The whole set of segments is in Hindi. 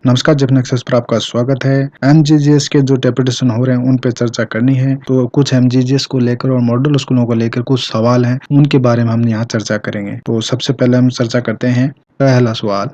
नमस्कार, जिपन एक्सेस पर आपका स्वागत है। एमजीजीएस के जो डेपुटेशन हो रहे हैं उन पे चर्चा करनी है। तो कुछ एमजीजीएस को लेकर और मॉडल स्कूलों को लेकर कुछ सवाल हैं, उनके बारे में हम यहाँ चर्चा करेंगे। तो सबसे पहले हम चर्चा करते हैं। पहला सवाल,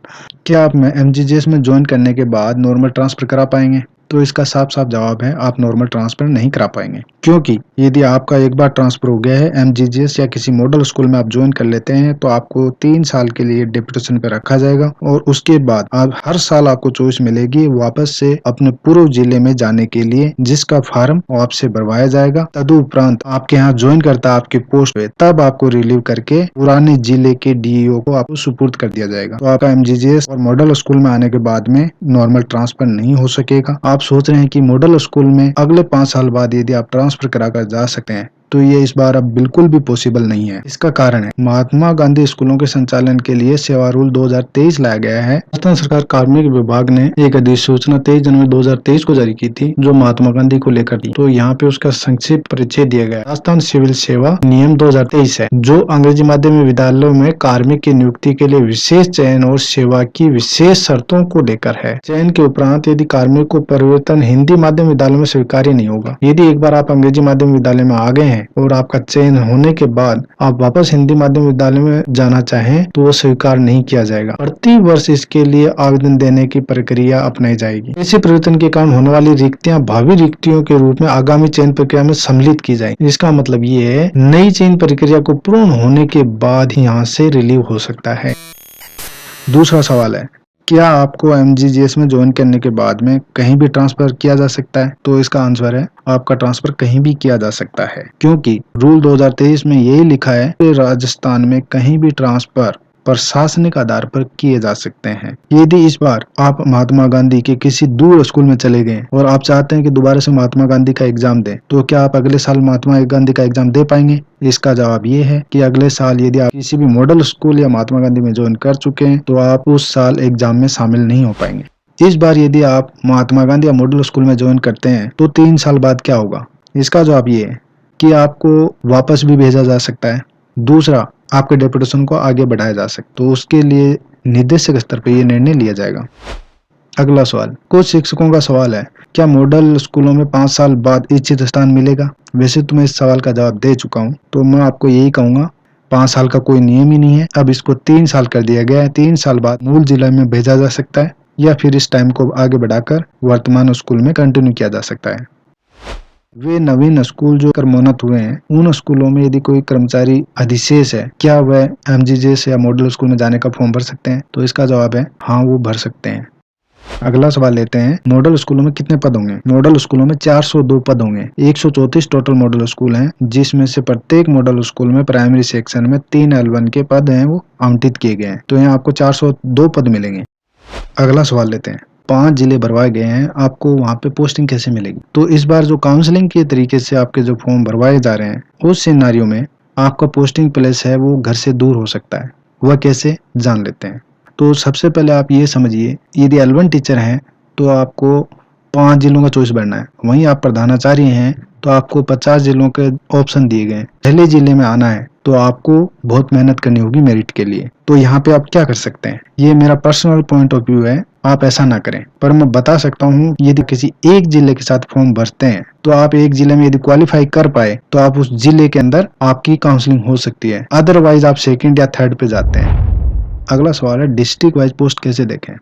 क्या आप एमजीजीएस में ज्वाइन करने के बाद नॉर्मल ट्रांसफर करा पाएंगे? तो इसका साफ-साफ जवाब है, आप नॉर्मल ट्रांसफर नहीं करा पाएंगे, क्योंकि यदि आपका एक बार ट्रांसफर हो गया है एमजीजीएस या किसी मॉडल स्कूल में आप ज्वाइन कर लेते हैं, तो आपको 3 साल के लिए डेपुटेशन पे रखा जाएगा और उसके बाद आप हर साल आपको चॉइस मिलेगी वापस से अपने पूर्व जिले में जाने के लिए, जिसका फार्म आपसे भरवाया जाएगा। तदुपरांत आपके यहाँ ज्वाइन करता आपके पोस्ट पे, तब आपको रिलीव करके पुराने जिले के डीईओ को आपको सुपुर्द कर दिया जाएगा। तो आपका एमजीजीएस और मॉडल स्कूल में आने के बाद में नॉर्मल ट्रांसफर नहीं हो सकेगा। आप सोच रहे हैं कि मॉडल स्कूल में अगले 5 साल बाद यदि आप ट्रांसफर कराकर जा सकते हैं, तो ये इस बार अब बिल्कुल भी पॉसिबल नहीं है। इसका कारण है महात्मा गांधी स्कूलों के संचालन के लिए सेवा रूल 2023 लाया गया है। राजस्थान सरकार कार्मिक विभाग ने एक अधिसूचना 23 जनवरी 2023 को जारी की थी, जो महात्मा गांधी को लेकर थी। तो यहाँ पे उसका संक्षिप्त परिचय दिया गया है। राजस्थान सिविल सेवा नियम 2023 है, जो अंग्रेजी माध्यम विद्यालयों में कार्मिक की नियुक्ति के लिए विशेष चयन और सेवा की विशेष शर्तों को लेकर है। चयन के उपरांत यदि कार्मिक को परिवर्तन हिंदी माध्यम विद्यालय में स्वीकार्य नहीं होगा। यदि एक बार आप अंग्रेजी माध्यम विद्यालय में आ गए हैं और आपका चयन होने के बाद आप वापस हिंदी माध्यम विद्यालय में जाना चाहें, तो वो स्वीकार नहीं किया जाएगा। प्रति वर्ष इसके लिए आवेदन देने की प्रक्रिया अपनाई जाएगी। ऐसे परिवर्तन के कारण होने वाली रिक्तियां भावी रिक्तियों के रूप में आगामी चयन प्रक्रिया में सम्मिलित की जाएगी। इसका मतलब ये है, नई चयन प्रक्रिया को पूर्ण होने के बाद ही यहाँ से रिलीव हो सकता है। दूसरा सवाल है, क्या आपको एमजीजीएस में ज्वाइन करने के बाद में कहीं भी ट्रांसफर किया जा सकता है? तो इसका आंसर है, आपका ट्रांसफर कहीं भी किया जा सकता है, क्योंकि रूल 2023 में यही लिखा है कि राजस्थान में कहीं भी ट्रांसफर प्रशासनिक आधार पर किए जा सकते हैं। यदि इस बार आप महात्मा गांधी के किसी दूर स्कूल में चले गए और आप चाहते हैं कि दोबारा से महात्मा गांधी का एग्जाम दें, तो क्या आप अगले साल महात्मा गांधी का एग्जाम दे पाएंगे? इसका जवाब ये है कि अगले साल यदि आप किसी भी मॉडल स्कूल या महात्मा गांधी में ज्वाइन कर चुके हैं, तो आप उस साल एग्जाम में शामिल नहीं हो पाएंगे। इस बार यदि आप महात्मा गांधी या मॉडल स्कूल में ज्वाइन करते हैं, तो 3 साल बाद क्या होगा? इसका जवाब ये है कि आपको वापस भी भेजा जा सकता है। दूसरा, आपके डेपुटेशन को आगे बढ़ाया जा सकता है, तो उसके लिए निदेशक स्तर पर यह निर्णय लिया जाएगा। अगला सवाल, कुछ शिक्षकों का सवाल है, क्या मॉडल स्कूलों में 5 साल बाद इच्छित स्थान मिलेगा? वैसे तो मैं इस सवाल का जवाब दे चुका हूँ, तो मैं आपको यही कहूंगा, 5 साल का कोई नियम ही नहीं है। अब इसको 3 साल कर दिया गया है। 3 साल बाद मूल जिला में भेजा जा सकता है, या फिर इस टाइम को आगे बढ़ाकर वर्तमान स्कूल में कंटिन्यू किया जा सकता है। वे नवीन स्कूल जो क्रमोन्नत हुए हैं, उन स्कूलों में यदि कोई कर्मचारी अधिशेष है, क्या वह एमजीजीएस या मॉडल स्कूल में जाने का फॉर्म भर सकते हैं? तो इसका जवाब है, हाँ, वो भर सकते हैं। अगला सवाल लेते हैं, मॉडल स्कूलों में कितने पद होंगे? मॉडल स्कूलों में 402 पद होंगे। 134 टोटल मॉडल स्कूल हैं, जिसमें से प्रत्येक मॉडल स्कूल में प्राइमरी सेक्शन में 3 L1 के पद हैं, वो आवंटित किए गए हैं। तो यहाँ आपको 402 पद मिलेंगे। अगला सवाल लेते हैं, 5 जिले भरवाए गए हैं, आपको वहाँ पे पोस्टिंग कैसे मिलेगी? तो इस बार जो काउंसलिंग के तरीके से आपके जो फॉर्म भरवाए जा रहे हैं, उस सिनेरियो में आपका पोस्टिंग प्लेस है वो घर से दूर हो सकता है। वह कैसे, जान लेते हैं। तो सबसे पहले आप ये समझिए, यदि L1 टीचर हैं तो आपको 5 जिलों का चॉइस भरना है। वहीं आप प्रधानाचार्य हैं तो आपको 50 जिलों के ऑप्शन दिए गए हैं। पहले जिले में आना है तो आपको बहुत मेहनत करनी होगी मेरिट के लिए। तो यहाँ पे आप क्या कर सकते हैं, ये मेरा पर्सनल पॉइंट ऑफ व्यू है, आप ऐसा ना करें। पर मैं बता सकता हूँ, यदि किसी एक जिले के साथ फॉर्म भरते हैं, तो आप एक जिले में यदि क्वालिफाई कर पाए, तो आप उस जिले के अंदर आपकी काउंसलिंग हो सकती है। अदरवाइज आप सेकंड या थर्ड पे जाते हैं। अगला सवाल है, डिस्ट्रिक्ट वाइज पोस्ट कैसे देखें?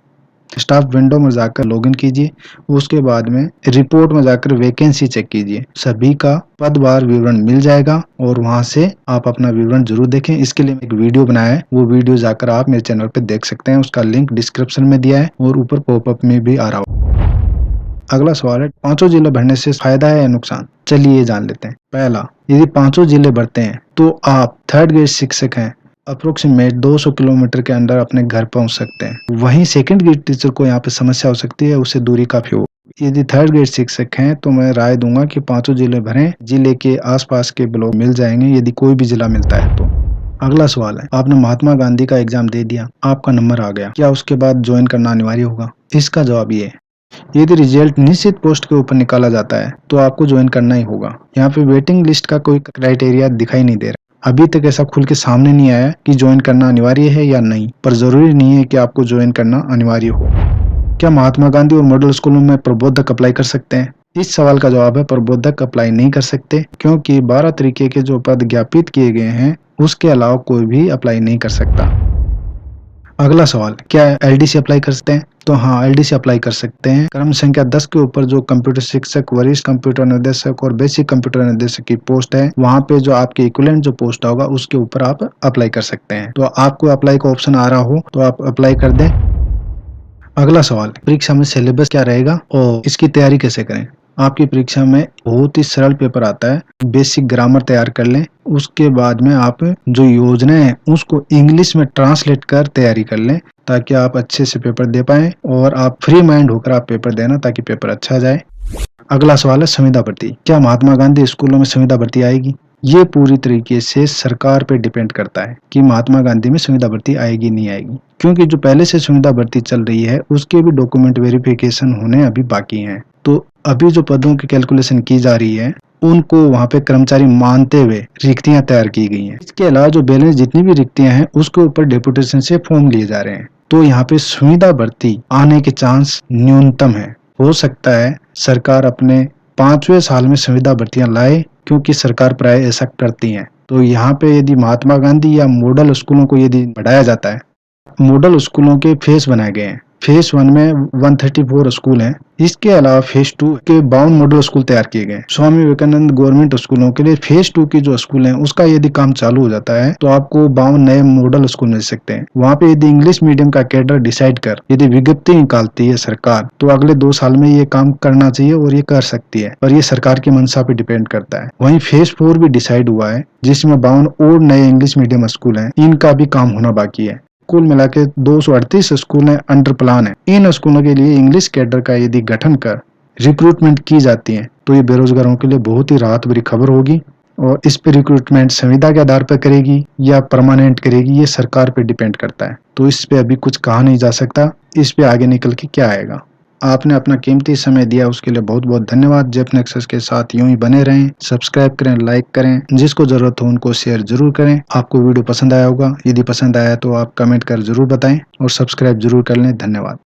स्टाफ विंडो में जाकर लॉगिन कीजिए, उसके बाद में रिपोर्ट में जाकर वैकेंसी चेक कीजिए। सभी का पदवार विवरण मिल जाएगा और वहां से आप अपना विवरण जरूर देखें। इसके लिए एक वीडियो बनाया है, वो वीडियो जाकर आप मेरे चैनल पे देख सकते हैं। उसका लिंक डिस्क्रिप्शन में दिया है और ऊपर पॉपअप में भी आ रहा हो। अगला सवाल है, 5 जिले भरने से फायदा है या नुकसान? चलिए ये जान लेते हैं। पहला, यदि 5 जिले भरते हैं तो आप 3rd ग्रेड शिक्षक हैं, अप्रोक्सीमेट 200 किलोमीटर के अंदर अपने घर पहुंच सकते हैं। वहीं 2nd ग्रेड टीचर को यहाँ पे समस्या हो सकती है, उससे दूरी काफी हो। यदि 3rd ग्रेड शिक्षक हैं तो मैं राय दूंगा कि 5 जिले भरें, जिले के आसपास के ब्लॉक मिल जाएंगे यदि कोई भी जिला मिलता है तो। अगला सवाल है, आपने महात्मा गांधी का एग्जाम दे दिया, आपका नंबर आ गया, क्या उसके बाद ज्वाइन करना अनिवार्य होगा? इसका जवाब ये है, यदि रिजल्ट निश्चित पोस्ट के ऊपर निकाला जाता है तो आपको ज्वाइन करना ही होगा। यहाँ पे वेटिंग लिस्ट का कोई क्राइटेरिया दिखाई नहीं दे रहा। अभी तक ऐसा खुल के सामने नहीं आया कि ज्वाइन करना अनिवार्य है या नहीं, पर जरूरी नहीं है कि आपको ज्वाइन करना अनिवार्य हो। क्या महात्मा गांधी और मॉडल स्कूलों में प्रबोधक अप्लाई कर सकते हैं? इस सवाल का जवाब है प्रबोधक अप्लाई नहीं कर सकते, क्योंकि 12 तरीके के जो पद ज्ञापित किए गए हैं उसके अलावा कोई भी अप्लाई नहीं कर सकता। अगला सवाल, क्या एलडीसी अप्लाई कर सकते हैं? तो हाँ, एलडीसी अप्लाई कर सकते हैं। क्रम संख्या 10 के ऊपर जो कंप्यूटर शिक्षक, वरिष्ठ कंप्यूटर निर्देशक और बेसिक कंप्यूटर निर्देशक की पोस्ट है, वहाँ पे जो आपके इक्विवेलेंट जो पोस्ट होगा उसके ऊपर आप अप्लाई कर सकते हैं। तो आपको अप्लाई का ऑप्शन आ रहा हो तो आप अप्लाई कर दें। अगला सवाल, परीक्षा में सिलेबस क्या रहेगा और इसकी तैयारी कैसे करें? आपकी परीक्षा में बहुत ही सरल पेपर आता है, बेसिक ग्रामर तैयार कर लें। उसके बाद में आप जो योजनाएं हैं उसको इंग्लिश में ट्रांसलेट कर तैयारी कर लें, ताकि आप अच्छे से पेपर दे पाएं और आप फ्री माइंड होकर आप पेपर देना, ताकि पेपर अच्छा जाए। अगला सवाल है संविदा भर्ती। क्या महात्मा गांधी स्कूलों में संविदा भर्ती आएगी? ये पूरी तरीके से सरकार पे डिपेंड करता है कि महात्मा गांधी में संविदा भर्ती आएगी नहीं आएगी, क्योंकि जो पहले से संविदा भर्ती चल रही है उसके भी डॉक्यूमेंट वेरिफिकेशन होने अभी बाकी हैं। तो अभी जो पदों की कैलकुलेशन की जा रही है उनको वहाँ पे कर्मचारी मानते हुए रिक्तियां तैयार की गई हैं। इसके अलावा जो बैलेंस जितनी भी रिक्तियां हैं उसके ऊपर डेपुटेशन से फॉर्म लिए जा रहे हैं। तो यहाँ पे संविदा भर्ती आने के चांस न्यूनतम है। हो सकता है सरकार अपने 5वें साल में संविदा भर्तियां लाए, क्योंकि सरकार प्राय ऐसा करती है। तो यहाँ पे यदि महात्मा गांधी या मॉडल स्कूलों को यदि बढ़ाया जाता है, मॉडल स्कूलों के फेस बनाए गए हैं। फेस 1 में 134 स्कूल हैं। इसके अलावा फेस 2 के 52 मॉडल स्कूल तैयार किए गए। स्वामी विवेकानंद गवर्नमेंट स्कूलों के लिए फेस 2 की जो स्कूल हैं उसका यदि काम चालू हो जाता है तो आपको 52 नए मॉडल स्कूल मिल सकते हैं। वहाँ पे यदि इंग्लिश मीडियम का कैडर डिसाइड कर यदि विज्ञप्ति निकालती है सरकार, तो अगले 2 साल में ये काम करना चाहिए और ये कर सकती है, और ये सरकार की मंशा पे डिपेंड करता है। वहीं फेस 4 भी डिसाइड हुआ है, जिसमें 52 और नए इंग्लिश मीडियम स्कूल हैं। इनका भी काम होना बाकी है। कुल मिला के 238 स्कूल अंडर प्लान है। इन स्कूलों के लिए इंग्लिश कैडर का यदि गठन कर रिक्रूटमेंट की जाती है तो ये बेरोजगारों के लिए बहुत ही राहत भरी खबर होगी। और इस पे रिक्रूटमेंट संविदा के आधार पर करेगी या परमानेंट करेगी, ये सरकार पे डिपेंड करता है। तो इस पे अभी कुछ कहा नहीं जा सकता, इस पे आगे निकल के क्या आएगा। आपने अपना कीमती समय दिया उसके लिए बहुत बहुत धन्यवाद। जेफ नेक्सस के साथ यूं ही बने रहें, सब्सक्राइब करें, लाइक करें, जिसको जरूरत हो उनको शेयर जरूर करें। आपको वीडियो पसंद आया होगा, यदि पसंद आया तो आप कमेंट कर जरूर बताएं और सब्सक्राइब जरूर कर लें। धन्यवाद।